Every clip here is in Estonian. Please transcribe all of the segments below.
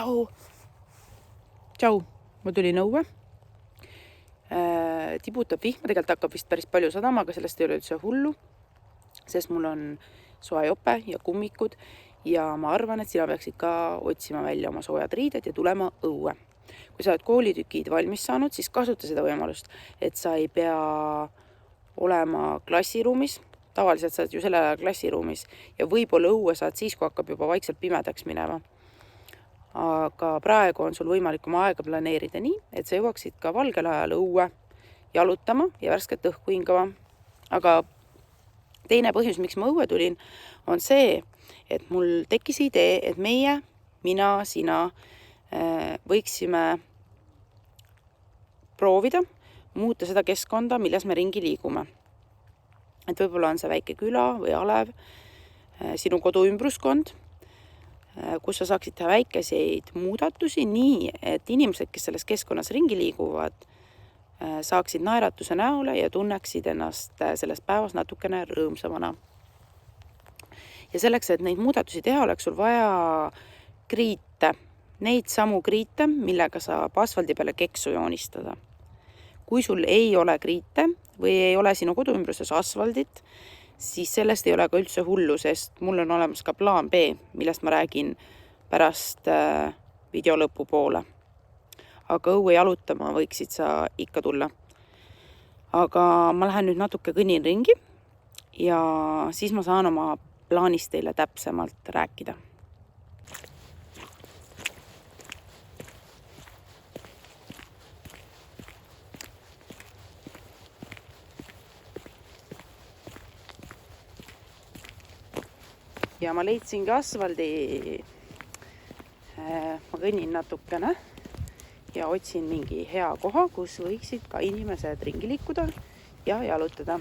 Tšau, ma tulin õue. Tibutab vihma, tegelikult hakkab vist päris palju sadama, aga sellest ei ole üldse hullu, sest mul on soe jope ja kummikud ja ma arvan, et sina peaksid ka otsima välja oma soojad riided ja tulema õue. Kui sa oled koolitükid valmis saanud, siis kasuta seda võimalust, et sa ei pea olema klassiruumis. Tavaliselt saad ju selle klassiruumis ja võib-olla õue saad siis, kui hakkab juba vaikselt pimedaks minema. Aga praegu on sul võimalik oma aega planeerida nii, et sa jõuaksid ka valgel ajal õue jalutama ja värsket õhku hingama. Aga teine põhjus, miks ma õue tulin, on see, et mul tekkis idee, et meie, mina, sina võiksime proovida muuta seda keskkonda, milles me ringi liigume. Et võib-olla on see väike küla või alev, sinu kodu ümbruskond, kus sa saaksid teha väikeseid muudatusi nii, et inimesed, kes selles keskkonnas ringi liiguvad, saaksid naeratuse näole ja tunneksid ennast selles päevas natukene rõõmsamana. Ja selleks, et neid muudatusi teha, oleks sul vaja kriite. Neid samu kriite, millega saab asfaldi peale keksu joonistada. Kui sul ei ole kriite või ei ole sinu koduümbruses asfaldit, siis sellest ei ole ka üldse hullu, sest mul on olemas ka plaan B, millest ma räägin pärast video lõpu poole. Aga õue jalutama võiksid sa ikka tulla. Aga ma lähen nüüd natuke kõnnin ringi ja siis ma saan oma plaanist teile täpsemalt rääkida. Ja ma leidsingi asfaldi. Ma kõnnin natukene ja otsin mingi hea koha, kus võiksid ka inimesed ringi liikuda ja jalutada.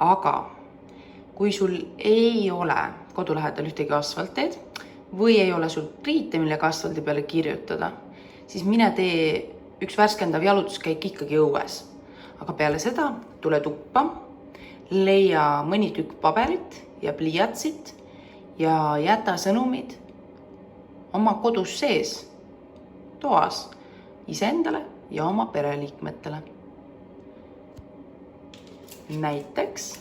Aga kui sul ei ole kodu lähedal ühtegi asfalteed või ei ole sul kriite, millega asfaldi peale kirjutada, siis mine tee üks värskendav jalutuskäik ikkagi õues. Aga peale seda tule tuppa, leia mõni tükk paberit ja pliiatsit ja jäta sõnumid oma kodus sees, toas, iseendale ja oma pereliikmetele. Näiteks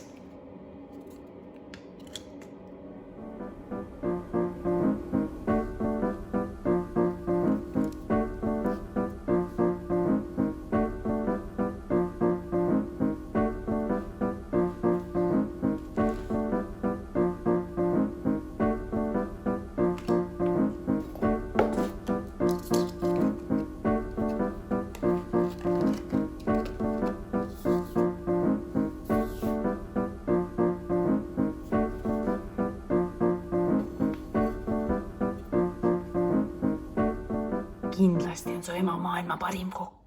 kindlasti on su ema maailma parim kokk.